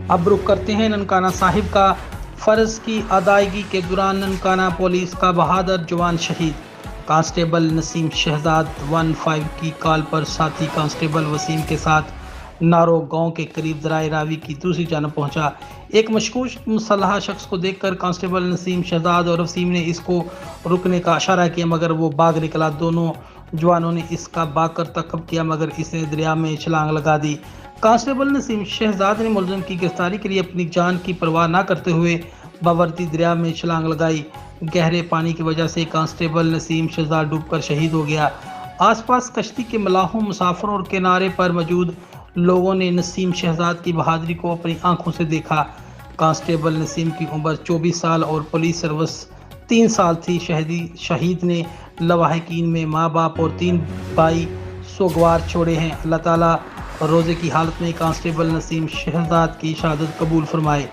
اب رخ کرتے ہیں ننکانہ صاحب کا۔ فرض کی ادائیگی کے دوران ننکانہ پولیس کا بہادر جوان شہید۔ کانسٹیبل نسیم شہزاد 15 کی کال پر ساتھی کانسٹیبل وسیم کے ساتھ نارو گاؤں کے قریب ذرائع راوی کی دوسری جانب پہنچا۔ ایک مشکوک مسلح شخص کو دیکھ کر کانسٹیبل نسیم شہزاد اور وسیم نے اس کو رکنے کا اشارہ کیا مگر وہ بھاگ نکلا۔ دونوں جوانوں نے اس کا بھاگ کر تعاقب کیا مگر اس نے دریا میں چھلانگ لگا دی۔ کانسٹیبل نسیم شہزاد نے ملزم کی گرفتاری کے لیے اپنی جان کی پرواہ نہ کرتے ہوئے باوردی دریا میں چھلانگ لگائی۔ گہرے پانی کی وجہ سے کانسٹیبل نسیم شہزاد ڈوب کر شہید ہو گیا۔ آس پاس کشتی کے ملاحوں، مسافروں اور کنارے پر موجود لوگوں نے نسیم شہزاد کی بہادری کو اپنی آنکھوں سے دیکھا۔ کانسٹیبل نسیم کی عمر 24 سال اور پولیس سروس 3 سال تھی۔ شہید نے لواحقین میں ماں باپ اور 3 بھائی سوگوار چھوڑے ہیں۔ اللہ تعالیٰ روزے کی حالت میں کانسٹیبل نسیم شہزاد کی شہادت قبول فرمائے۔